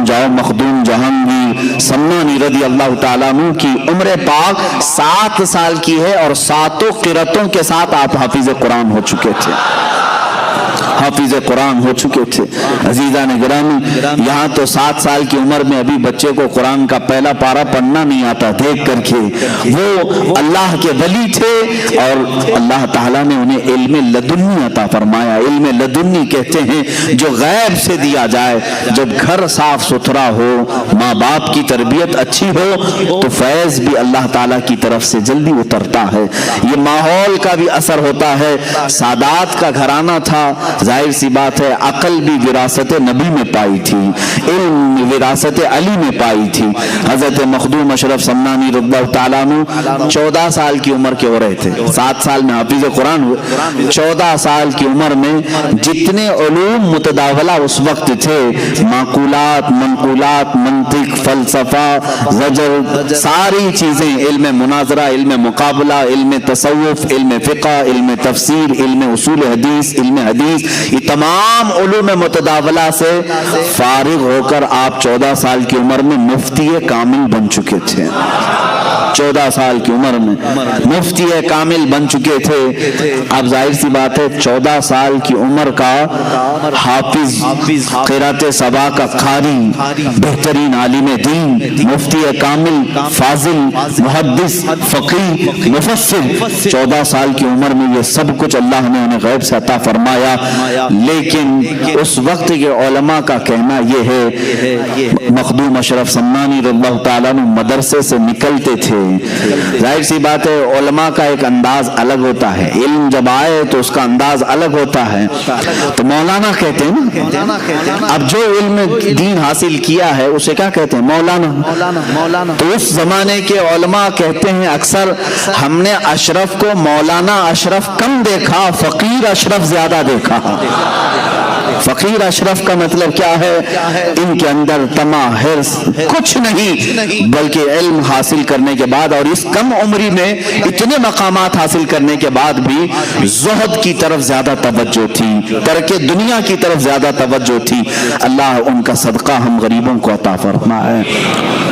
جاؤ مخدوم جہانگیر سمنانی رضی اللہ تعالیٰ عنہ کی عمر پاک 7 سال کی ہے اور 7 قرأتوں کے ساتھ آپ حافظ قرآن ہو چکے تھے، حافظ قرآن ہو چکے تھے۔ عزیزان گرامی، یہاں تو 7 سال کی عمر میں ابھی بچے کو قرآن کا پہلا پارہ پڑھنا نہیں آتا، دیکھ کر کے وہ اللہ کے ولی تھے اور اللہ تعالیٰ نے انہیں علم لدنی عطا فرمایا۔ علم لدنی کہتے ہیں جو غیب سے دیا جائے۔ جب گھر صاف ستھرا ہو، ماں باپ کی تربیت اچھی ہو تو فیض بھی اللہ تعالیٰ کی طرف سے جلدی اترتا ہے۔ یہ ماحول کا بھی اثر ہوتا ہے۔ سادات کا گھرانہ تھا، ظاہر سی بات ہے عقل بھی وراثت نبی میں پائی تھی، علم وراثت علی میں پائی تھی۔ حضرت مخدوم اشرف سمنانی رضی اللہ تعالیٰ عنہ 14 سال کی عمر کے ہو رہے تھے، 7 سال میں حافظ قرآن ہوئے۔ 14 سال کی عمر میں جتنے علوم متداولہ اس وقت تھے، معقولات، منقولات، منطق، فلسفہ، زجر، ساری چیزیں، علم مناظرہ، علم مقابلہ، علم تصوف، علم فقہ، علم تفسیر، علم اصول حدیث، علم حدیث، یہ تمام علوم متداولہ سے فارغ ہو کر آپ 14 سال کی عمر میں مفتی کامل بن چکے تھے۔ 14 سال کی عمر میں مفتی کامل بن چکے تھے۔ اب ظاہر سی بات ہے 14 سال کی عمر کا حافظ، قرات سبا کا قاری، بہترین عالم دین، مفتی کامل، فاضل، محدث، فقیہ، مفسر، 14 سال کی عمر میں یہ سب کچھ اللہ نے انہیں غیب سے عطا فرمایا۔ لیکن اس وقت کے علماء کا کہنا یہ ہے، مخدوم اشرف سمنانی رضی اللہ تعالیٰ عنہ مدرسے سے نکلتے تھے، ظاہر سی بات ہے علماء کا ایک انداز الگ ہوتا ہے، علم جب آئے تو اس کا انداز الگ ہوتا ہے، تو مولانا کہتے ہیں نا، اب جو علم دین حاصل کیا ہے اسے کیا کہتے ہیں؟ مولانا۔ تو اس زمانے کے علماء کہتے ہیں اکثر ہم نے اشرف کو مولانا اشرف کم دیکھا، فقیر اشرف زیادہ دیکھا۔ فقیر اشرف کا مطلب کیا ہے؟ ان کے اندر طمع، حرص کچھ نہیں، بلکہ علم حاصل کرنے کے بعد اور اس کم عمری میں اتنے مقامات حاصل کرنے کے بعد بھی زہد کی طرف زیادہ توجہ تھی، ترک دنیا کی طرف زیادہ توجہ تھی۔ اللہ ان کا صدقہ ہم غریبوں کو عطا فرمائے۔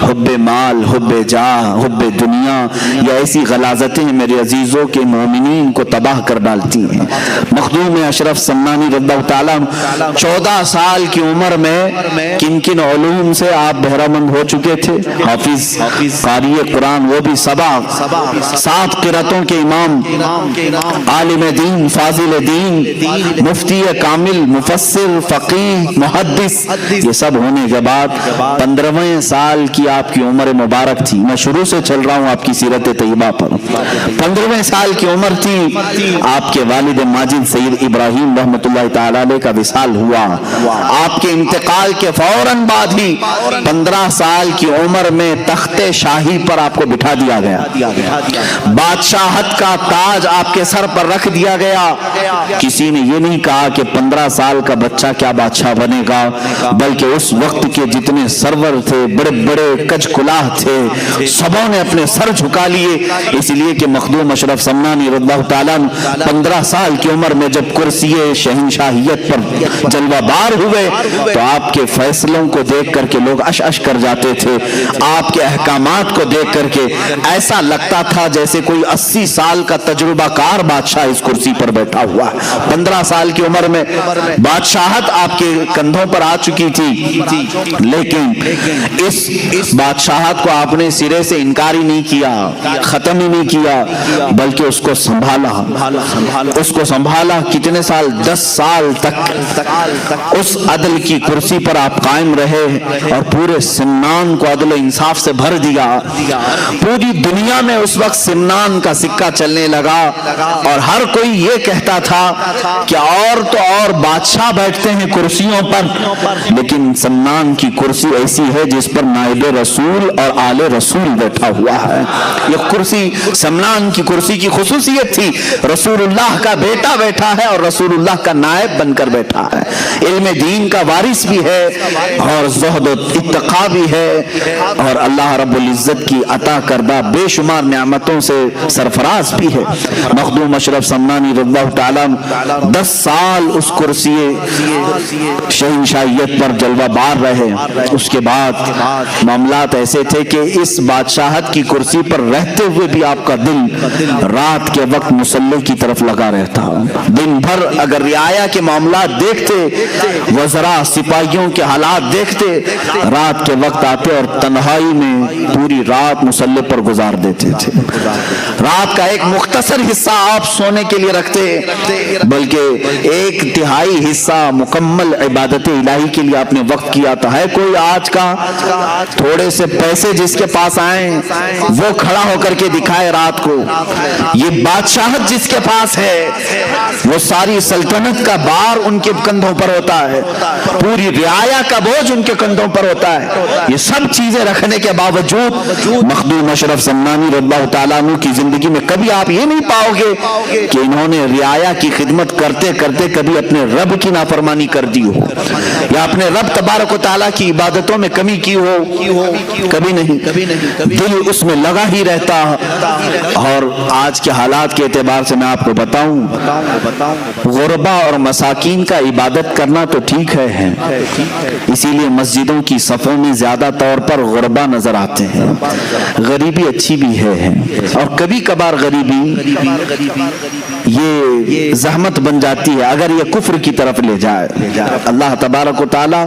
حب مال، حب جاہ، حب دنیا، یہ ایسی غلاظتیں میرے عزیزوں کے مومنین کو تباہ کر ڈالتی ہیں۔ مخدوم اشرف سمنانی رضی اللہ تعالیٰ 14 سال کی عمر میں کن کن علوم سے آپ بہرہ مند ہو چکے تھے؟ حافظ، قاری قرآن، وہ بھی 7 قرأتوں کے امام، عالم دین، فاضل دین، مفتی کامل، مفسر، فقیہ، محدث، یہ سب ہونے کے بعد 15ویں سال کی آپ کی عمر مبارک تھی۔ میں شروع سے چل رہا ہوں آپ کی سیرت طیبہ پر۔ 15ویں سال کی عمر تھی، آپ کے والد ماجد سید ابراہیم رحمۃ اللہ تعالی علیہ کا وصال ہوا۔ آپ کے انتقال کے فوراً بعد ہی 15 سال کی عمر میں تخت شاہی پر آپ کو بٹھا دیا گیا، بادشاہت کا تاج آپ کے سر پر رکھ دیا گیا۔ کسی نے یہ نہیں کہا کہ 15 سال کا بچہ کیا بادشاہ بنے گا، بلکہ اس وقت کے جتنے سرور تھے، بڑے بڑے کج کلاہ تھے، سبوں نے اپنے سر جھکا لیے، اس لیے کہ مخدوم اشرف سمنانی رضی اللہ تعالیٰ 15 سال کی عمر میں جب کرسی شہنشاہیت پر جلوہ بار ہوئے تو آپ کے فیصلوں کو دیکھ کر کے لوگ اش اش کر جاتے تھے، آپ کے احکامات کو دیکھ کر کے ایسا لگتا تھا جیسے کوئی 80 سال کا تجربہ کار بادشاہ اس کرسی پر بیٹھا ہوا ہے۔ 15 سال کی عمر میں بادشاہت آپ کے کندھوں پر آ چکی تھی، لیکن اس بادشاہت کو آپ نے سرے سے انکار ہی نہیں کیا، ختم ہی نہیں کیا، بلکہ اس کو سنبھالا۔ کتنے سال؟ 10 سال تک اس عدل کی کرسی پر آپ قائم رہے اور پورے سمنان کو عدل و انصاف سے بھر دیا۔ پوری دنیا میں اس وقت سمنان کا سکہ چلنے لگا اور ہر کوئی یہ کہتا تھا کہ اور بادشاہ بیٹھتے ہیں کرسیوں پر، لیکن سمنان کی کرسی ایسی ہے جس پر نائب رسول اور آل رسول بیٹھا ہوا ہے۔ یہ کرسی سمنان کی کرسی کی خصوصیت تھی، رسول اللہ کا بیٹا بیٹھا ہے اور رسول اللہ کا نائب بن کر بیٹھا رہا ہے، علم دین کا وارث بھی ہے اور زہد و اتقا بھی ہے، اور اللہ رب العزت کی عطا کردہ بے شمار نعمتوں سے سرفراز بھی ہے۔ مخدوم اشرف سمنانی رضی اللہ تعالیٰ 10 سال اس کرسی شہنشاہیت پر جلوہ بار رہے۔ اس کے بعد معاملات ایسے تھے کہ اس بادشاہت کی کرسی پر رہتے ہوئے بھی آپ کا دل رات کے وقت مصلی کی طرف لگا رہتا۔ دن بھر اگر رعایا کے معاملات دیکھتے، وزراء سپاہیوں کے حالات دیکھتے، رات کے وقت آتے اور تنہائی میں پوری رات مصلی پر گزار دیتے تھے۔ رات کا ایک مختصر حصہ آپ سونے کے لیے رکھتے، بلکہ 1/3 حصہ مکمل عبادت الہی کے لیے آپ نے وقت کیا تھا۔ ہے کوئی آج کا تھوڑے سے پیسے جس کے پاس آئیں وہ کھڑا ہو کر کے دکھائے رات کو؟ یہ بادشاہت جس کے پاس ہے وہ ساری سلطنت کا بار ان کے کندھوں پر ہوتا ہے، پوری رعایا کا بوجھ ان کے کندھوں پر ہوتا ہے۔ یہ سب چیزیں رکھنے کے باوجود مخدوم اشرف سمنانی رضی اللہ تعالیٰ عنہ کی زندگی میں کبھی آپ یہ نہیں پاؤ گے کہ انہوں نے رعایا کی خدمت کرتے کرتے کبھی اپنے رب کی نافرمانی کر دی ہو یا اپنے رب تبارک و تعالیٰ کی عبادتوں میں کمی کی ہو، کبھی نہیں۔ دل اس میں لگا ہی رہتا۔ اور آج کے حالات کے اعتبار سے میں آپ کو بتاؤں، غربا اور مساکین کا عبادت کرنا تو ٹھیک ہے، اسی لیے مسجدوں کی صفوں میں زیادہ طور پر غربا نظر آتے ہیں۔ غریبی اچھی بھی ہے، اور کبھی کبھار غریبی یہ زحمت بن جاتی ہے اگر یہ کفر کی طرف لے جائے۔ اللہ تبارک و تعالی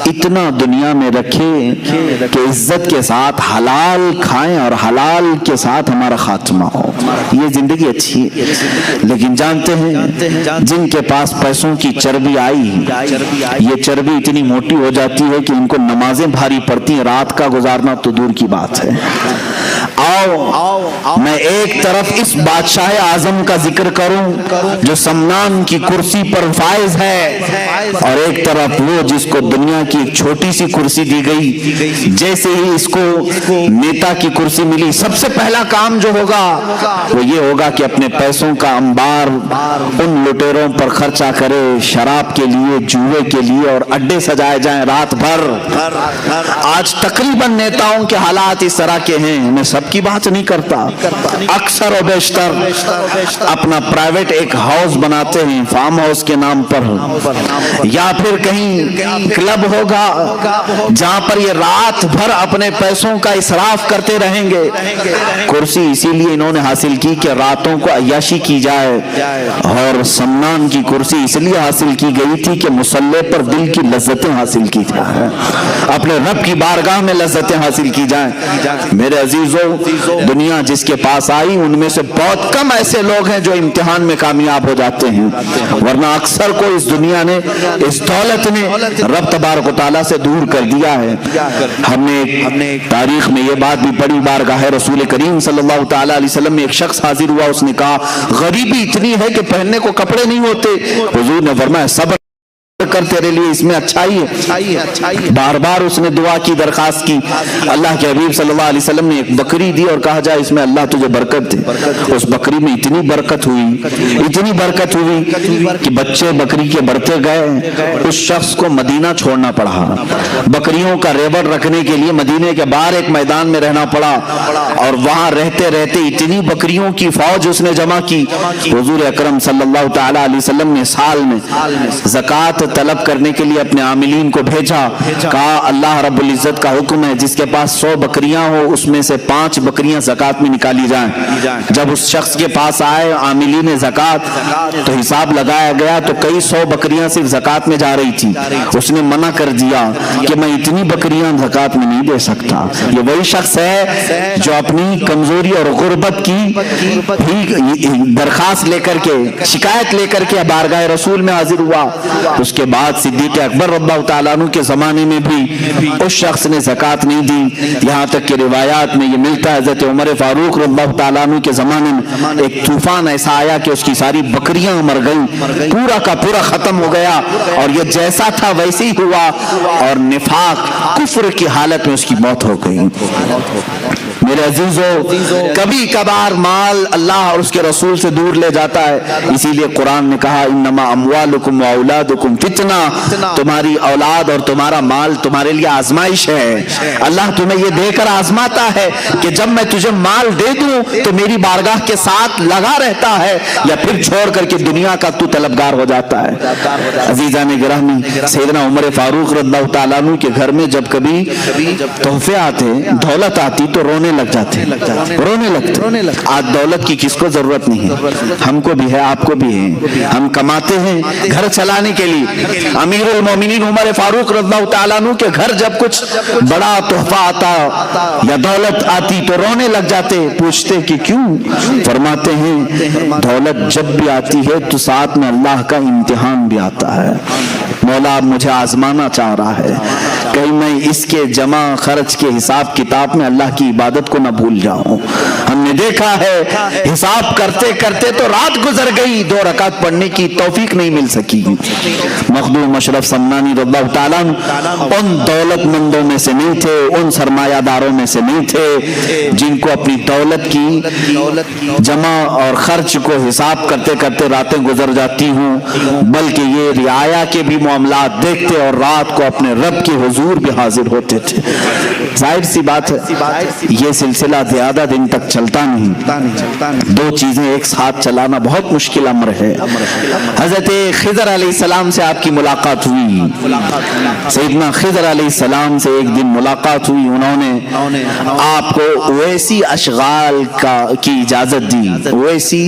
اتنا دنیا میں رکھے کہ عزت کے ساتھ حلال کھائیں اور حلال کے ساتھ ہمارا خاتمہ ہو، یہ زندگی اچھی ہے۔ لیکن جانتے ہیں جن کے پاس پیسوں کی چربی آئی، یہ چربی اتنی موٹی ہو جاتی ہے کہ ان کو نمازیں بھاری پڑتی ہیں، رات کا گزارنا تو دور کی بات ہے۔ آؤ میں ایک طرف اس بادشاہ اعظم کا ذکر کروں جو سمنان کی کرسی پر فائز ہے، اور ایک طرف وہ جس کو دنیا کی ایک چھوٹی سی کرسی دی گئی۔ جیسے ہی اس کو نیتا کی کرسی ملی، سب سے پہلا کام جو ہوگا وہ یہ ہوگا کہ اپنے پیسوں کا انبار ان لٹیروں پر خرچہ کرے، شراب کے لیے، جوئے کے لیے، اور اڈے سجائے جائیں رات بھر۔ آج تقریباً نیتاؤں کے حالات اس طرح کے ہیں، میں سب کی بات نہیں کرتا، اکثر و بیشتر اپنا پرائیویٹ ایک ہاؤس بناتے ہیں فارم ہاؤس کے نام پر، یا پھر کہیں کلب ہوگا جہاں پر یہ رات بھر اپنے پیسوں کا اسراف کرتے رہیں گے۔ کرسی اسی لیے انہوں نے حاصل کی کہ راتوں کو عیاشی کی جائے، اور سمنان کی کرسی اس لیے حاصل کی گئی تھی کہ مصلی پر دل کی لذتیں حاصل کی جائیں، اپنے رب کی بارگاہ میں لذتیں حاصل کی جائیں۔ میرے عزیزوں، دنیا جس کے پاس آئی ان میں سے بہت کم ایسے لوگ ہیں جو امتحان میں کامیاب ہو جاتے ہیں، ورنہ اکثر کو اس دنیا نے، اس دولت نے رب تبارک و تعالیٰ سے دور کر دیا ہے۔ ہم نے تاریخ میں یہ بات بھی پڑھی، بارگاہ رسول کریم صلی اللہ تعالیٰ علیہ وسلم میں ایک شخص حاضر ہوا، اس نے کہا غریبی اتنی ہے کہ پہننے کو کپڑے نہیں ہوتے۔ حضور نے فرمایا صبر کر، تیرے لیے اس میں اچھائی ہے۔ بار بار اس نے دعا کی، درخواست کی۔ اللہ کے حبیب صلی اللہ علیہ وسلم نے ایک بکری دی اور کہا جائے اس میں اللہ تجھے برکت دے۔ اس بکری میں اتنی برکت ہوئی کہ بچے بکری کے بڑھتے گئے، اس شخص کو مدینہ چھوڑنا پڑا، بکریوں کا ریوڑ رکھنے کے لیے مدینے کے باہر ایک میدان میں رہنا پڑا، اور وہاں رہتے رہتے اتنی بکریوں کی فوج اس نے جمع کی۔ حضور اکرم صلی اللہ تعالی علیہ وسلم نے سال میں زکوٰۃ طلب کرنے کے لیے اپنے عاملین کو بھیجا، کہا اللہ رب العزت کا حکم ہے جس کے پاس 100 بکریاں ہو اس میں سے 5 بکریاں زکوٰۃ میں نکالی جائیں۔ جب اس شخص کے پاس آئے عاملین زکوٰۃ تو حساب لگایا گیا تو کئی 100 بکریاں صرف زکوٰۃ میں جا رہی تھی۔ اس نے منع کر دیا کہ میں اتنی بکریاں زکوٰۃ میں نہیں دے سکتا۔ یہ وہی شخص ہے جو اپنی کمزوری اور غربت کی درخواست لے کر کے، شکایت لے کر کے بارگاہ رسول میں حاضر ہوا۔ اس کے بعد صدیق اکبر رضی اللہ تعالیٰ عنہ کے زمانے میں بھی اس شخص نے زکوٰۃ نہیں دی، یہاں تک کہ روایات میں یہ ملتا ہے حضرت عمر فاروق رضی اللہ تعالیٰ عنہ کے زمانے میں ایک طوفان ایسا آیا کہ اس کی ساری بکریاں مر گئیں، پورا کا پورا ختم ہو گیا، اور یہ جیسا تھا ویسے ہی ہوا، اور نفاق کفر کی حالت میں اس کی موت ہو گئی۔ میرے عزیزوں، کبھی کبھار مال اللہ اور اس کے رسول سے دور لے جاتا ہے، اسی لیے قرآن نے کہا انما اموالکم واولادکم فتنہ تمہاری اولاد اور تمہارا مال تمہارے لیے آزمائش ہے. اللہ تمہیں یہ دے کر آزماتا ہے کہ جب میں تجھے مال دے دوں تو میری بارگاہ کے ساتھ لگا رہتا ہے یا پھر چھوڑ کر کے دنیا کا تو طلبگار ہو جاتا ہے. عزیزان گرامی، سیدنا عمر فاروق رضی اللہ تعالیٰ عنہ کے گھر میں جب کبھی تحفے آتے، دولت آتی تو رونے لگ جاتے. آج دولت کی کس کو ضرورت نہیں ہے؟ ہم کو بھی ہے، آپ کو بھی ہے. ہم کماتے ہیں گھر چلانے کے لیے. امیر المومنین عمر فاروق رضی اللہ تعالیٰ عنہ کے گھر جب کچھ بڑا تحفہ آتا یا دولت آتی تو رونے لگ جاتے. پوچھتے کہ کیوں؟ فرماتے ہیں دولت جب بھی آتی ہے تو ساتھ میں اللہ کا امتحان بھی آتا ہے. مولا مجھے آزمانا چاہ رہا ہے، کہیں میں اس کے جمع خرچ کے حساب کتاب میں اللہ کی عبادت کو نہ بھول جاؤں. ہم نے دیکھا ہے حساب کرتے کرتے تو رات گزر گئی، 2 رکعت پڑھنے کی توفیق نہیں مل سکی. مخدوم اشرف سمنانی رضی اللہ تعالیٰ ان دولت مندوں میں سے نہیں تھے، ان سرمایہ داروں میں سے نہیں تھے جن کو اپنی دولت کی جمع اور خرچ کو حساب کرتے کرتے راتیں گزر جاتی ہوں، بلکہ یہ رعایا کے بھی معاملات دیکھتے اور رات کو اپنے رب کے حضور بھی حاضر ہوتے تھے. ظاہر سی بات ہے یہ سلسلہ زیادہ دن تک چلتا نہیں. 2 چیزیں ایک ساتھ چلانا بہت مشکل امر ہے. حضرت خضر علیہ السلام سے آپ کی ملاقات ہوئی. سیدنا خضر علیہ السلام سے ایک دن ملاقات ہوئی. انہوں نے آپ کو اویسی اشغال کی اجازت دی. اویسی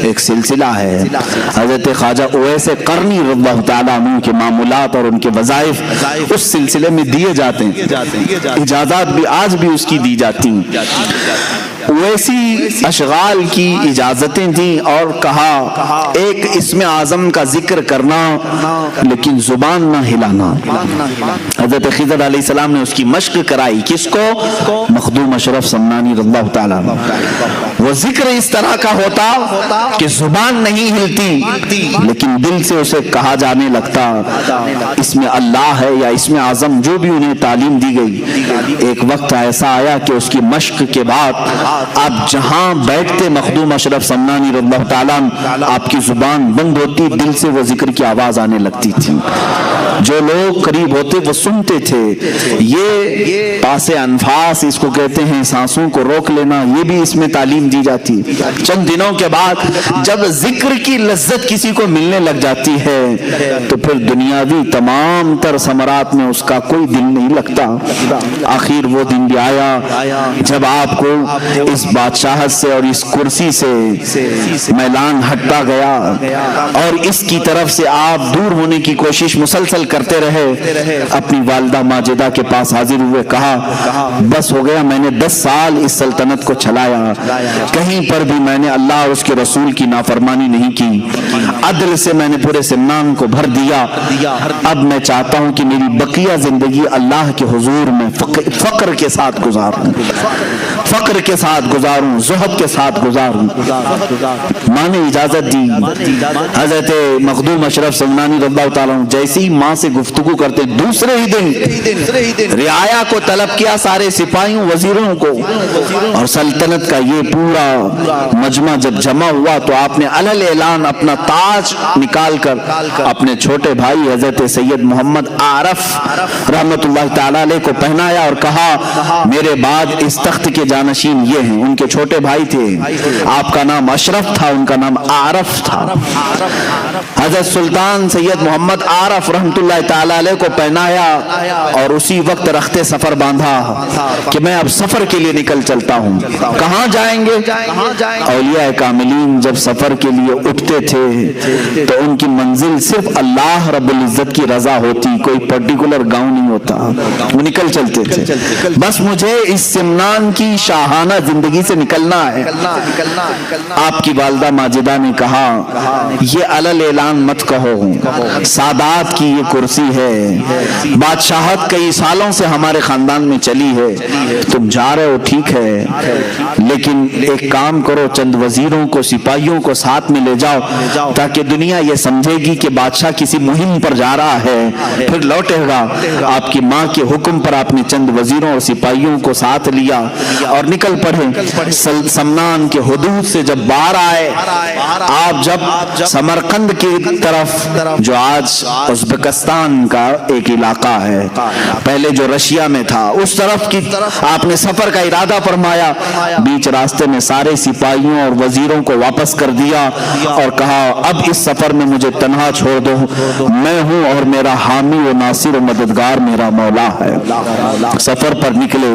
ایک سلسلہ ہے. حضرت خواجہ اویس قرنی رضی اللہ تعالیٰ عنہ کے معمولات اور ان کے وظائف اس سلسلے میں دیے جاتے ہیں. اجازات بھی آج بھی اس کی دی جاتی ہیں. ویسی اشغال کی اجازتیں دیں اور کہا ایک اسم اعظم کا ذکر کرنا لیکن زبان نہ ہلانا. حضرت خضر علیہ السلام نے اس کی مشق کرائی. کس کو؟ مخدوم اشرف سمنانی رضی اللہ تعالیٰ. وہ ذکر اس طرح کا ہوتا کہ زبان نہیں ہلتی لیکن دل سے اسے کہا جانے لگتا اس میں اللہ ہے یا اس میں اعظم جو بھی انہیں تعلیم دی گئی. ایک وقت ایسا آیا کہ اس کی مشق کے بعد آپ جہاں بیٹھتے مخدوم اشرف سمنانی رضی اللہ تعالیٰ آپ کی زبان بند ہوتی، دل سے وہ ذکر کی آواز آنے لگتی تھی. جو لوگ قریب ہوتے وہ سنتے تھے. یہ پاس انفاس اس کو کہتے ہیں، سانسوں کو روک لینا، یہ بھی اس میں تعلیم دی جاتی. چند دنوں کے بعد جب ذکر کی لذت کسی کو ملنے لگ جاتی ہے تو پھر دنیاوی تمام تر ثمرات میں اس کا کوئی دل نہیں لگتا. آخر وہ دن بھی آیا جب آپ کو اس بادشاہت سے اور اس کرسی سے میلان ہٹتا گیا اور اس کی طرف سے آپ دور ہونے کی کوشش مسلسل کرتے رہے. اپنی والدہ ماجدہ کے پاس حاضر ہوئے، کہا بس ہو گیا، میں نے 10 سال اس سلطنت کو چلایا، کہیں پر بھی میں نے اللہ اور اس کے رسول کی نافرمانی نہیں کی، عدل سے میں نے پورے سمنان کو بھر دیا. اب میں چاہتا ہوں کہ میری بقیہ زندگی اللہ کے حضور میں فقر کے ساتھ گزاروں، فقر کے ساتھ گزاروں، زہد کے ساتھ گزاروں. ماں نے اجازت دی. حضرت مخدوم اشرف سمنانی رضی اللہ تعالیٰ جیسی ہی ماں سے گفتگو کرتے دوسرے ہی دن رعایا کو طلب کیا، سارے سپاہیوں وزیروں کو، اور سلطنت کا یہ پورا مجمع جب جمع ہوا تو آپ نے علل اعلان اپنا تاج نکال کر اپنے چھوٹے بھائی حضرت سید محمد عارف رحمت اللہ تعالیٰ علیہ کو پہنایا اور کہا میرے بعد اس تخت کے جانشین یہ ہیں. ان کے چھوٹے بھائی تھے، آپ کا نام اشرف تھا، ان کا نام عارف تھا. حضرت سلطان سید محمد عارف رحمت اللہ تعالیٰ علیہ کو پہنایا اور اسی وقت رخت سفر باندھا کہ میں اب سفر کے لیے نکل چلتا ہوں. کہاں جائیں گے؟ اولیاء کاملین جب سفر کے لیے اٹھتے تھے تو ان کی منزل صرف اللہ رب العزت کی رضا ہوتی، کوئی پرٹیکولر گاؤں نہیں ہوتا. وہ نکل چلتے تھے، بس مجھے اس سمنان کی شاہانہ زندگی سے نکلنا ہے. آپ کی والدہ ماجدہ نے کہا یہ علل اعلان مت کہو، سادات کی یہ کرسی ہے، بادشاہت کئی سالوں سے ہمارے خاندان میں چلی ہے، تم جا رہے ہو ٹھیک ہے، لیکن ایک کام کرو، چند وزیروں کو سپاہیوں کو ساتھ میں لے جاؤ تاکہ دنیا یہ سمجھے گی کہ بادشاہ کسی مہم پر جا رہا ہے پھر لوٹے گا. آپ کی ماں کے حکم پر آپ نے چند وزیروں اور سپاہیوں کو ساتھ لیا اور اور نکل پڑے سمنان کے حدود سے جب باہر آئے آپ جب سمرقند کی طرف جو آج ازبکستان کا ایک علاقہ ہے پہلے جو رشیا میں تھا اس طرف کی آپ نے سفر کا ارادہ فرمایا بیچ راستے میں سارے سپاہیوں اور وزیروں کو واپس کر دیا اور کہا اب اس سفر میں مجھے تنہا چھوڑ دو میں ہوں اور میرا حامی و ناصر و مددگار میرا مولا ہے سفر پر نکلے